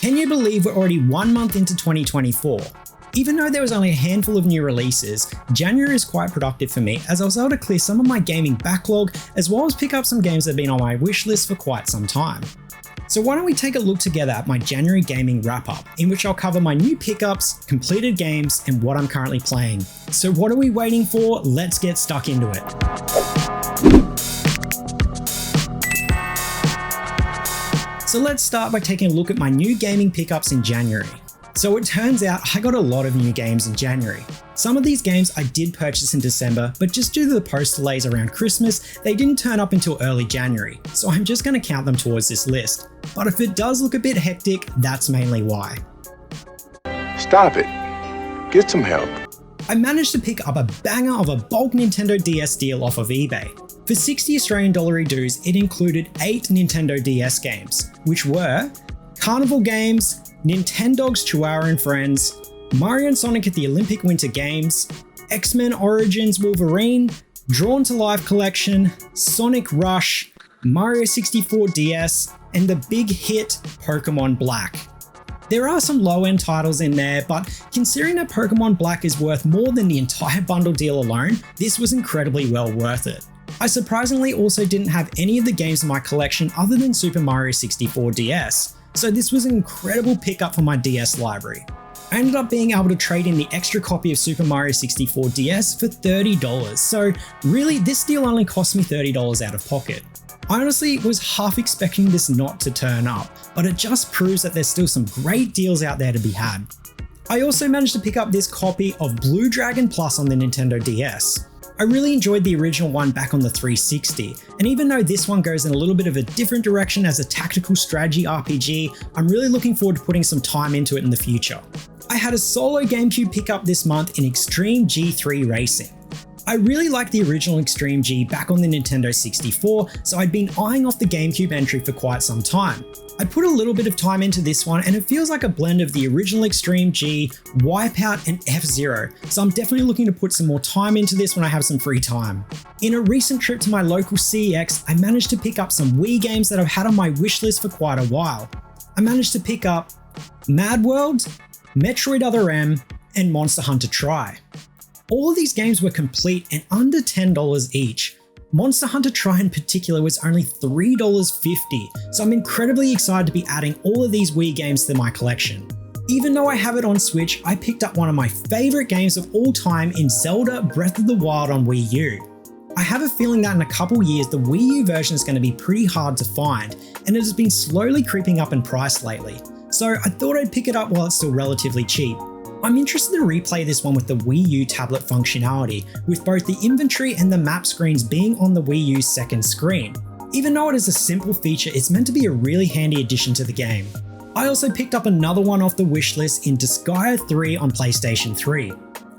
Can you believe we're already 1 month into 2024? Even though there was only a handful of new releases, January is quite productive for me as I was able to clear some of my gaming backlog as well as pick up some games that have been on my wish list for quite some time. So why don't we take a look together at my January gaming wrap up, in which I'll cover my new pickups, completed games, and what I'm currently playing. So what are we waiting for? Let's get stuck into it. So let's start by taking a look at my new gaming pickups in January. So it turns out I got a lot of new games in January. Some of these games I did purchase in December, but just due to the post delays around Christmas, they didn't turn up until early January, so I'm just going to count them towards this list. But if it does look a bit hectic, that's mainly why. Stop it. Get some help. I managed to pick up a banger of a bulk Nintendo DS deal off of eBay. For 60 Australian dollar dues, it included 8 Nintendo DS games, which were Carnival Games, Nintendogs Chihuahua and Friends, Mario and Sonic at the Olympic Winter Games, X-Men Origins Wolverine, Drawn to Life Collection, Sonic Rush, Mario 64 DS, and the big hit Pokemon Black. There are some low-end titles in there, but considering that Pokemon Black is worth more than the entire bundle deal alone, this was incredibly well worth it. I surprisingly also didn't have any of the games in my collection other than Super Mario 64 DS, so this was an incredible pickup for my DS library. I ended up being able to trade in the extra copy of Super Mario 64 DS for $30, so really this deal only cost me $30 out of pocket. I honestly was half expecting this not to turn up, but it just proves that there's still some great deals out there to be had. I also managed to pick up this copy of Blue Dragon Plus on the Nintendo DS. I really enjoyed the original one back on the 360, and even though this one goes in a little bit of a different direction as a tactical strategy RPG, I'm really looking forward to putting some time into it in the future. I had a solo GameCube pickup this month in Extreme G3 Racing. I really liked the original Extreme G back on the Nintendo 64, so I'd been eyeing off the GameCube entry for quite some time. I put a little bit of time into this one and it feels like a blend of the original Extreme G, Wipeout and F-Zero, so I'm definitely looking to put some more time into this when I have some free time. In a recent trip to my local CEX, I managed to pick up some Wii games that I've had on my wish list for quite a while. I managed to pick up Mad World, Metroid Other M, and Monster Hunter Tri. All of these games were complete and under $10 each. Monster Hunter Tri in particular was only $3.50, so I'm incredibly excited to be adding all of these Wii games to my collection. Even though I have it on Switch, I picked up one of my favorite games of all time in Zelda Breath of the Wild on Wii U. I have a feeling that in a couple years the Wii U version is going to be pretty hard to find, and it has been slowly creeping up in price lately, so I thought I'd pick it up while it's still relatively cheap. I'm interested to replay this one with the Wii U tablet functionality, with both the inventory and the map screens being on the Wii U's second screen. Even though it is a simple feature, it's meant to be a really handy addition to the game. I also picked up another one off the wish list in Disgaea 3 on PlayStation 3.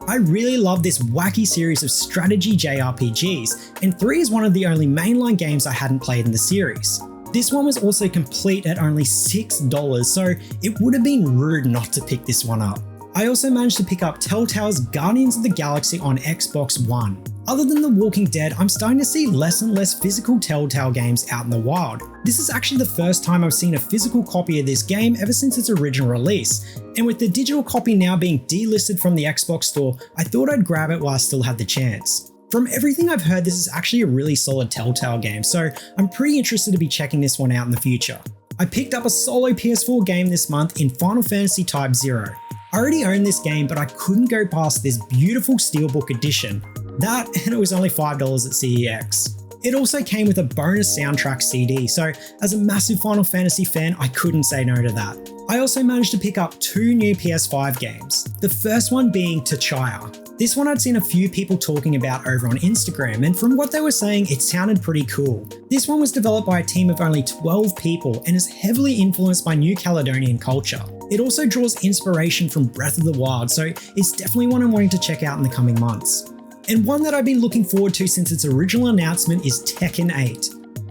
I really love this wacky series of strategy JRPGs, and 3 is one of the only mainline games I hadn't played in the series. This one was also complete at only $6, so it would have been rude not to pick this one up. I also managed to pick up Telltale's Guardians of the Galaxy on Xbox One. Other than The Walking Dead, I'm starting to see less and less physical Telltale games out in the wild. This is actually the first time I've seen a physical copy of this game ever since its original release, and with the digital copy now being delisted from the Xbox store, I thought I'd grab it while I still had the chance. From everything I've heard, this is actually a really solid Telltale game, so I'm pretty interested to be checking this one out in the future. I picked up a solo PS4 game this month in Final Fantasy Type 0. I already own this game, but I couldn't go past this beautiful Steelbook edition. That, and it was only $5 at CEX. It also came with a bonus soundtrack CD, so as a massive Final Fantasy fan, I couldn't say no to that. I also managed to pick up 2 new PS5 games, the first one being Tchia. This one I'd seen a few people talking about over on Instagram, and from what they were saying, it sounded pretty cool. This one was developed by a team of only 12 people and is heavily influenced by New Caledonian culture. It also draws inspiration from Breath of the Wild, so it's definitely one I'm wanting to check out in the coming months. And one that I've been looking forward to since its original announcement is Tekken 8.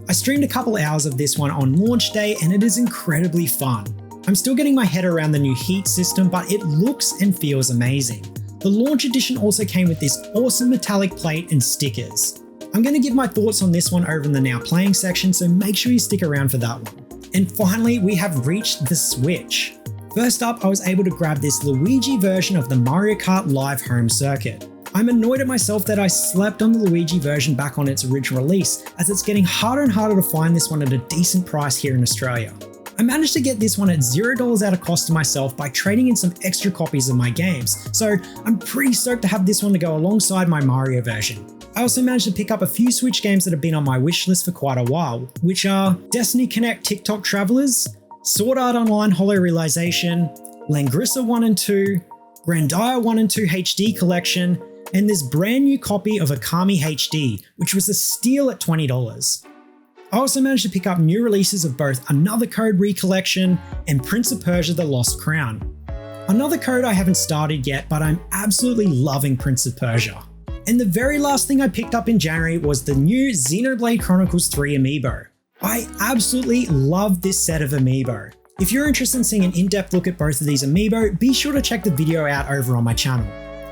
I streamed a couple hours of this one on launch day and it is incredibly fun. I'm still getting my head around the new heat system, but it looks and feels amazing. The launch edition also came with this awesome metallic plate and stickers. I'm going to give my thoughts on this one over in the Now Playing section, so make sure you stick around for that one. And finally, we have reached the Switch. First up, I was able to grab this Luigi version of the Mario Kart Live Home Circuit. I'm annoyed at myself that I slept on the Luigi version back on its original release, as it's getting harder and harder to find this one at a decent price here in Australia. I managed to get this one at $0 at a cost to myself by trading in some extra copies of my games, so I'm pretty stoked to have this one to go alongside my Mario version. I also managed to pick up a few Switch games that have been on my wishlist for quite a while, which are Destiny Connect TikTok Travelers, Sword Art Online Hollow Realization, Langrissa 1 and 2, Grandia 1 and 2 HD Collection, and this brand new copy of Akami HD, which was a steal at $20. I also managed to pick up new releases of both Another Code Recollection and Prince of Persia: The Lost Crown. Another Code I haven't started yet, but I'm absolutely loving Prince of Persia. And the very last thing I picked up in January was the new Xenoblade Chronicles 3 amiibo. I absolutely love this set of amiibo. If you're interested in seeing an in-depth look at both of these amiibo, be sure to check the video out over on my channel.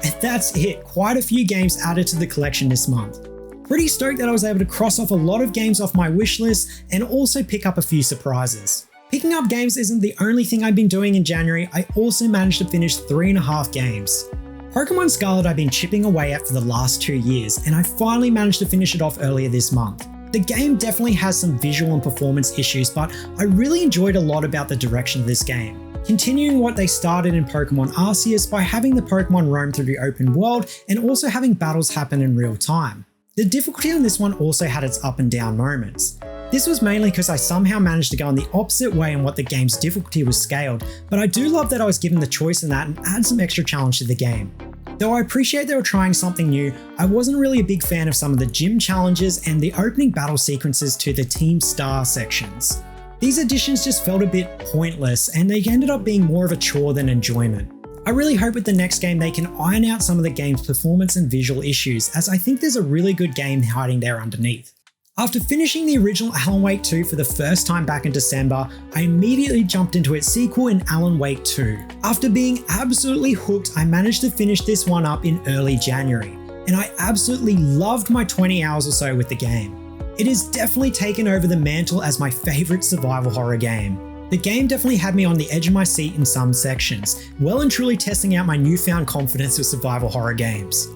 And that's it, quite a few games added to the collection this month. Pretty stoked that I was able to cross off a lot of games off my wish list and also pick up a few surprises. Picking up games isn't the only thing I've been doing in January, I also managed to finish 3.5 games. Pokemon Scarlet I've been chipping away at for the last 2 years, and I finally managed to finish it off earlier this month. The game definitely has some visual and performance issues, but I really enjoyed a lot about the direction of this game. Continuing what they started in Pokemon Arceus by having the Pokemon roam through the open world and also having battles happen in real time. The difficulty on this one also had its up and down moments. This was mainly because I somehow managed to go in the opposite way in what the game's difficulty was scaled, but I do love that I was given the choice in that and add some extra challenge to the game. Though I appreciate they were trying something new, I wasn't really a big fan of some of the gym challenges and the opening battle sequences to the Team Star sections. These additions just felt a bit pointless and they ended up being more of a chore than enjoyment. I really hope with the next game they can iron out some of the game's performance and visual issues, as I think there's a really good game hiding there underneath. After finishing the original Alan Wake 2 for the first time back in December, I immediately jumped into its sequel in Alan Wake 2. After being absolutely hooked, I managed to finish this one up in early January, and I absolutely loved my 20 hours or so with the game. It has definitely taken over the mantle as my favourite survival horror game. The game definitely had me on the edge of my seat in some sections, well and truly testing out my newfound confidence with survival horror games.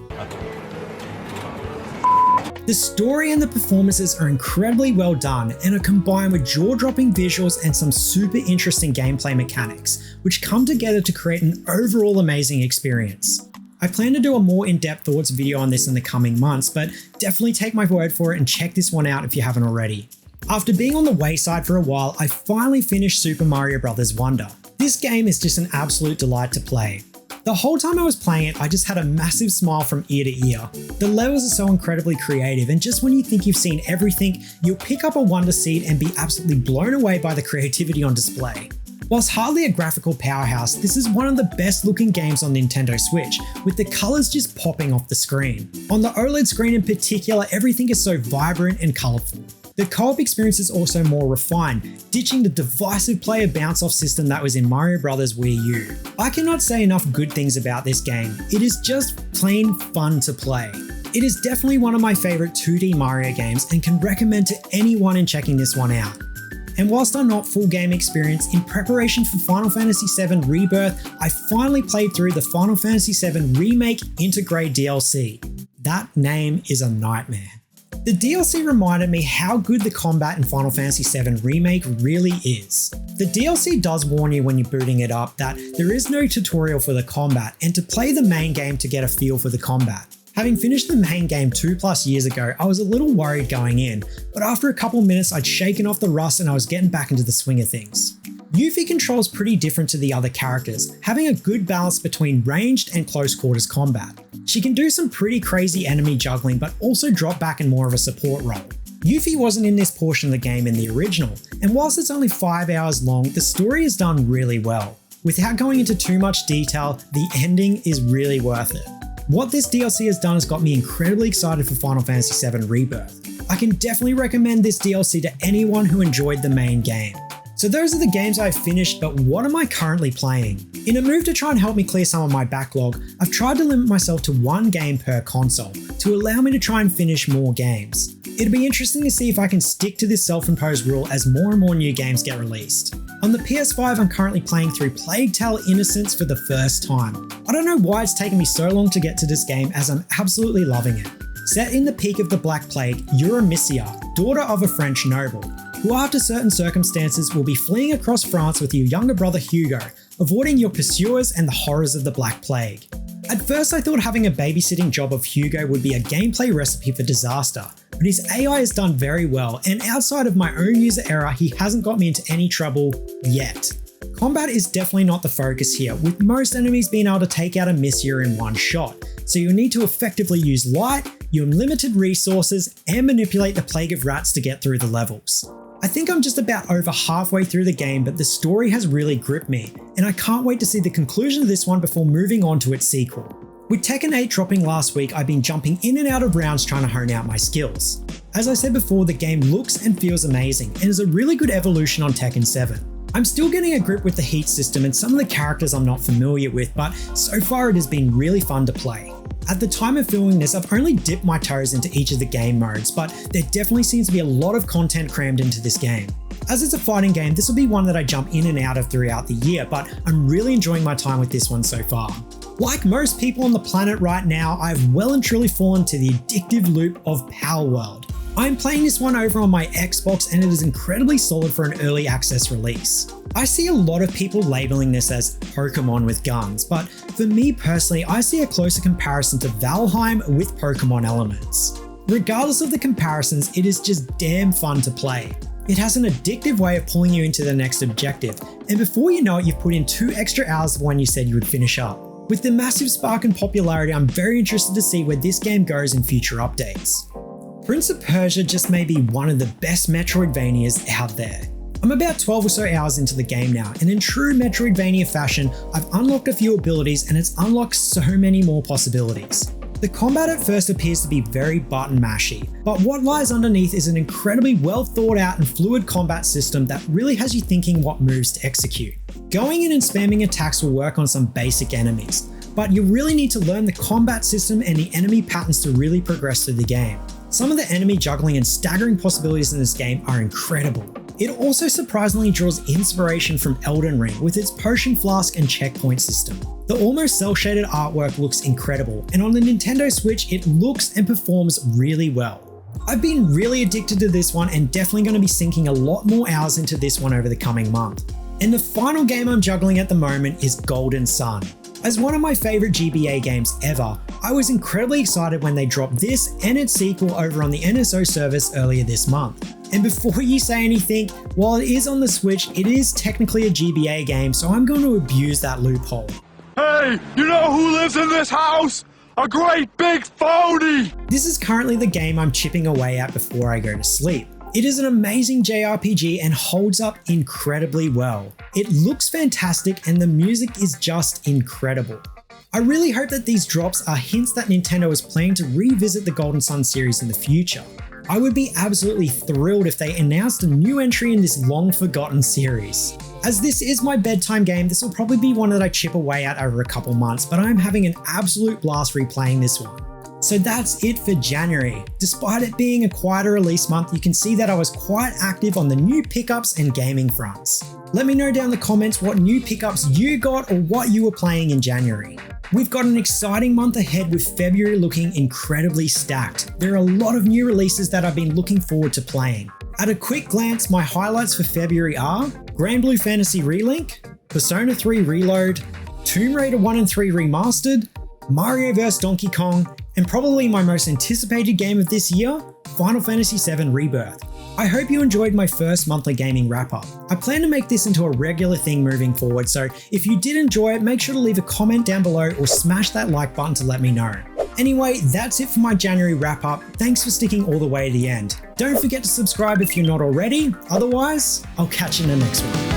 The story and the performances are incredibly well done and are combined with jaw-dropping visuals and some super interesting gameplay mechanics, which come together to create an overall amazing experience. I plan to do a more in-depth thoughts video on this in the coming months, but definitely take my word for it and check this one out if you haven't already. After being on the wayside for a while, I finally finished Super Mario Bros. Wonder. This game is just an absolute delight to play. The whole time I was playing it, I just had a massive smile from ear to ear. The levels are so incredibly creative, and just when you think you've seen everything, you'll pick up a Wonder Seed and be absolutely blown away by the creativity on display. Whilst hardly a graphical powerhouse, this is one of the best looking games on Nintendo Switch, with the colours just popping off the screen. On the OLED screen in particular, everything is so vibrant and colourful. The co-op experience is also more refined, ditching the divisive player bounce-off system that was in Mario Bros. Wii U. I cannot say enough good things about this game. It is just plain fun to play. It is definitely one of my favourite 2D Mario games and can recommend to anyone in checking this one out. And whilst I'm not full game experience, in preparation for Final Fantasy VII Rebirth, I finally played through the Final Fantasy VII Remake Intergrade DLC. That name is a nightmare. The DLC reminded me how good the combat in Final Fantasy VII Remake really is. The DLC does warn you when you're booting it up that there is no tutorial for the combat and to play the main game to get a feel for the combat. Having finished the main game 2+ years ago, I was a little worried going in, but after a couple minutes I'd shaken off the rust and I was getting back into the swing of things. Yuffie controls pretty different to the other characters, having a good balance between ranged and close quarters combat. She can do some pretty crazy enemy juggling but also drop back in more of a support role. Yuffie wasn't in this portion of the game in the original, and whilst it's only 5 hours long, the story is done really well. Without going into too much detail, the ending is really worth it. What this DLC has done has got me incredibly excited for Final Fantasy VII Rebirth. I can definitely recommend this DLC to anyone who enjoyed the main game. So those are the games I've finished, but what am I currently playing? In a move to try and help me clear some of my backlog, I've tried to limit myself to one game per console to allow me to try and finish more games. It'll be interesting to see if I can stick to this self-imposed rule as more and more new games get released. On the PS5, I'm currently playing through Plague Tale: Innocence for the first time. I don't know why it's taken me so long to get to this game, as I'm absolutely loving it. Set in the peak of the Black Plague, you're Amicia, daughter of a French noble, who after certain circumstances will be fleeing across France with your younger brother Hugo, avoiding your pursuers and the horrors of the Black Plague. At first I thought having a babysitting job of Hugo would be a gameplay recipe for disaster, but his AI has done very well, and outside of my own user error, he hasn't got me into any trouble yet. Combat is definitely not the focus here, with most enemies being able to take out Amicia in one shot, so you'll need to effectively use light, your limited resources, and manipulate the plague of rats to get through the levels. I think I'm just about over halfway through the game, but the story has really gripped me, and I can't wait to see the conclusion of this one before moving on to its sequel. With Tekken 8 dropping last week, I've been jumping in and out of rounds trying to hone out my skills. As I said before, the game looks and feels amazing, and is a really good evolution on Tekken 7. I'm still getting a grip with the heat system and some of the characters I'm not familiar with, but so far it has been really fun to play. At the time of filming this, I've only dipped my toes into each of the game modes, but there definitely seems to be a lot of content crammed into this game. As it's a fighting game, this will be one that I jump in and out of throughout the year, but I'm really enjoying my time with this one so far. Like most people on the planet right now, I've well and truly fallen to the addictive loop of Power World. I'm playing this one over on my Xbox, and it is incredibly solid for an early access release. I see a lot of people labeling this as Pokemon with guns, but for me personally, I see a closer comparison to Valheim with Pokemon elements. Regardless of the comparisons, it is just damn fun to play. It has an addictive way of pulling you into the next objective, and before you know it, you've put in 2 extra hours of when you said you would finish up. With the massive spark in popularity, I'm very interested to see where this game goes in future updates. Prince of Persia just may be one of the best Metroidvanias out there. I'm about 12 or so hours into the game now, and in true Metroidvania fashion, I've unlocked a few abilities and it's unlocked so many more possibilities. The combat at first appears to be very button mashy, but what lies underneath is an incredibly well thought out and fluid combat system that really has you thinking what moves to execute. Going in and spamming attacks will work on some basic enemies, but you really need to learn the combat system and the enemy patterns to really progress through the game. Some of the enemy juggling and staggering possibilities in this game are incredible. It also surprisingly draws inspiration from Elden Ring with its potion flask and checkpoint system. The almost cel-shaded artwork looks incredible, and on the Nintendo Switch it looks and performs really well. I've been really addicted to this one and definitely going to be sinking a lot more hours into this one over the coming month. And the final game I'm juggling at the moment is Golden Sun. As one of my favorite GBA games ever, I was incredibly excited when they dropped this and its sequel over on the NSO service earlier this month. And before you say anything, while it is on the Switch, it is technically a GBA game, so I'm going to abuse that loophole. Hey, you know who lives in this house? A great big phony! This is currently the game I'm chipping away at before I go to sleep. It is an amazing JRPG and holds up incredibly well. It looks fantastic and the music is just incredible. I really hope that these drops are hints that Nintendo is planning to revisit the Golden Sun series in the future. I would be absolutely thrilled if they announced a new entry in this long forgotten series. As this is my bedtime game, this will probably be one that I chip away at over a couple months, but I'm having an absolute blast replaying this one. So that's it for January. Despite it being a quieter release month, you can see that I was quite active on the new pickups and gaming fronts. Let me know down in the comments what new pickups you got or what you were playing in January. We've got an exciting month ahead with February looking incredibly stacked. There are a lot of new releases that I've been looking forward to playing. At a quick glance, my highlights for February are Grand Blue Fantasy Relink, Persona 3 Reload, Tomb Raider 1 and 3 Remastered, Mario vs Donkey Kong, and probably my most anticipated game of this year, Final Fantasy VII Rebirth. I hope you enjoyed my first monthly gaming wrap up. I plan to make this into a regular thing moving forward, so if you did enjoy it, make sure to leave a comment down below or smash that like button to let me know. Anyway, that's it for my January wrap up. Thanks for sticking all the way to the end. Don't forget to subscribe if you're not already. Otherwise, I'll catch you in the next one.